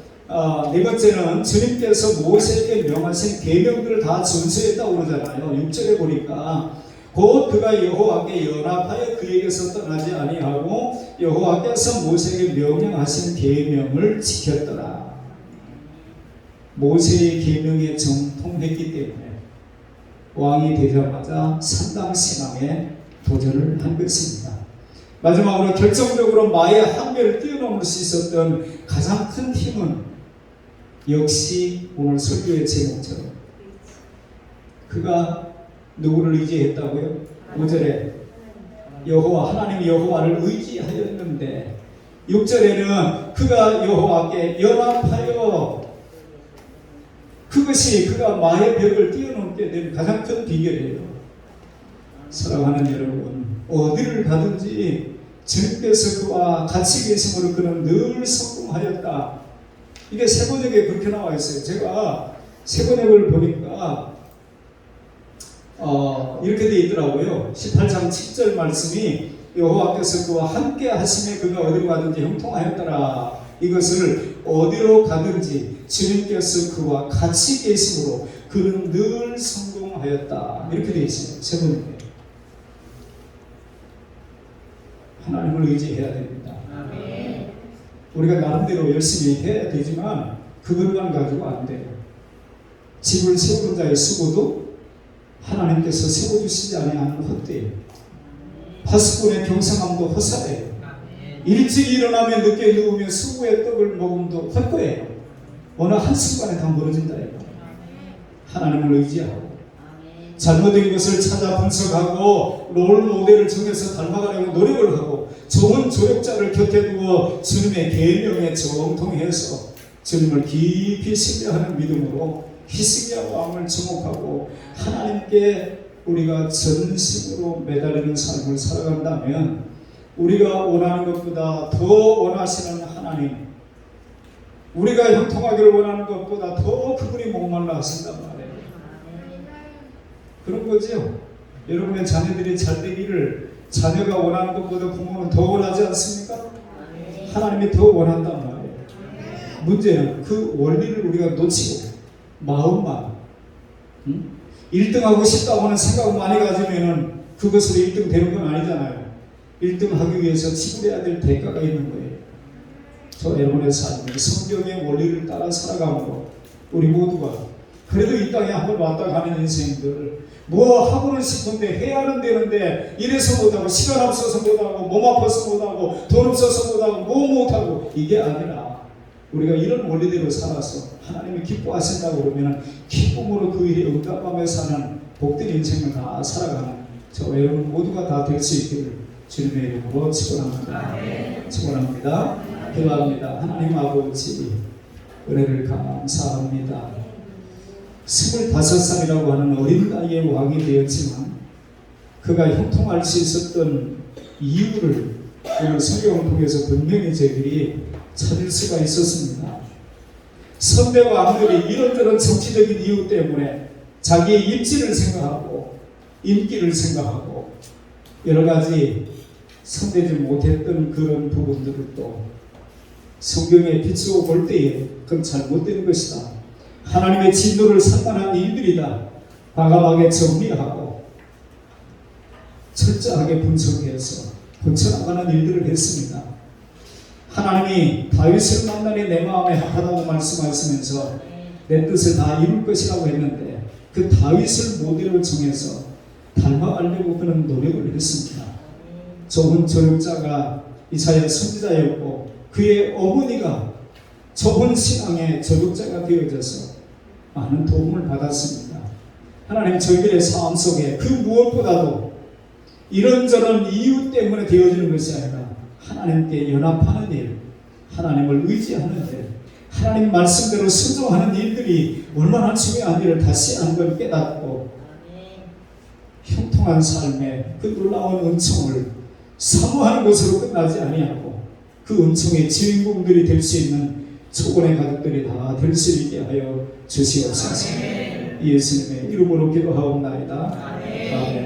네 번째는 주님께서 모세에게 명하신 계명들을 다 준수했다고 그러잖아요. 6절에 보니까 곧 그가 여호와께 연합하여 그에게서 떠나지 아니하고 여호와께서 모세에게 명령하신 계명을 지켰더라. 모세의 계명에 정통했기 때문에 왕이 되자마자 산당신앙에 도전을 한 것입니다. 마지막으로 결정적으로 마의 한계를 뛰어넘을 수 있었던 가장 큰 힘은 역시 오늘 설교의 제목처럼 그가 누구를 의지했다고요? 5절에 여호와 하나님 여호와를 의지하였는데 6절에는 그가 여호와께 연합하여 그것이 그가 마의 벽을 뛰어넘게 된 가장 큰 비결이에요. 사랑하는 여러분, 어디를 가든지 주님께서 그와 같이 계심으로 그는 늘 성공하였다. 이게 세번역에 그렇게 나와 있어요. 제가 세번역을 보니까 이렇게 되어 있더라고요. 18장 7절 말씀이 여호와께서 그와 함께 하심에 그가 어디로 가든지 형통하였더라. 이것을 어디로 가든지 주님께서 그와 같이 계심으로 그는 늘 성공하였다. 이렇게 되어 있어요. 세번역에. 하나님을 의지해야 됩니다. 아멘. 우리가 나름대로 열심히 해야 되지만 그것만 가지고 안 돼요. 집을 세우는 자의 수고도 하나님께서 세워주시지 아니하는 헛되요. 파수꾼의 경성함도 헛사예요. 일찍 일어나면 늦게 누우면 수고의 떡을 먹음도 헛거예요. 어느 한순간에 다 무너진다. 하나님을 의지하고 잘못된 것을 찾아 분석하고 롤 모델을 정해서 닮아가려고 노력을 하고 좋은 조력자를 곁에 두어 주님의 계명에 정통해서 주님을 깊이 신뢰하는 믿음으로 히스기야 왕을 주목하고 하나님께 우리가 전심으로 매달리는 삶을 살아간다면 우리가 원하는 것보다 더 원하시는 하나님, 우리가 형통하기를 원하는 것보다 더 그분이 목말라 하신단 말이에요. 그런 거죠. 여러분의 자녀들이 잘 되기를 자녀가 원하는 것보다 부모는 더 원하지 않습니까? 하나님이 더 원한단 말이에요. 문제는 그 원리를 우리가 놓치고 마음만 1등하고 싶다고 하는 생각을 많이 가지면은 그것으로 1등 되는 건 아니잖아요. 1등 하기 위해서 지불해야 될 대가가 있는 거예요. 저 여러분의 삶을 성경의 원리를 따라 살아가므로 우리 모두가 그래도 이 땅에 한번 왔다 가는 인생들 뭐 하고는 싶은데 해야는 되는데 이래서 못하고 시간 없어서 못하고 몸 아파서 못하고 돈 없어서 못하고 뭐 못하고 이게 아니라 우리가 이런 원리대로 살아서 하나님이 기뻐하신다고 그러면 기쁨으로 그 일에 응답하며 사는 복된 인생을 다 살아가는 저 여러분 모두가 다 될 수 있기를 주님의 이름으로 축원합니다. 축원합니다. 기도합니다. 하나님 아버지 은혜를 감사합니다. 25살이라고 하는 어린 나이에 왕이 되었지만 그가 형통할 수 있었던 이유를 오늘 성경을 통해서 분명히 저희들이 찾을 수가 있었습니다. 선대 왕들이 이런저런 정치적인 이유 때문에 자기의 입지를 생각하고 인기를 생각하고 여러 가지 손대지 못했던 그런 부분들을 또 성경에 비추어 볼 때에 그건 잘못된 것이다. 하나님의 진노를 상관한 일들이다. 과감하게 정리하고 철저하게 분석해서 고쳐나가는 일들을 했습니다. 하나님이 다윗을 만나니 내 마음에 합하다고 말씀하시면서 내 뜻을 다 이룰 것이라고 했는데 그 다윗을 모델로 정해서 닮아가려고 그는 노력을 했습니다. 좋은 조력자가 이사야 선지자였고 그의 어머니가 좋은 신앙의 조력자가 되어져서 많은 도움을 받았습니다. 하나님 저희들의 삶 속에 그 무엇보다도 이런저런 이유 때문에 되어지는 것이 아니라 하나님께 연합하는 일, 하나님을 의지하는 일, 하나님 말씀대로 순종하는 일들이 얼마나 중요한 일을 다시 한번 깨닫고 형통한 삶의 그 놀라운 은총을 사모하는 것으로 끝나지 아니하고 그 은총의 주인공들이 될 수 있는 초본의 가족들이 다 될 수 있게 하여 주시옵소서. 예수님의 이름으로 기도하옵나이다. 아멘.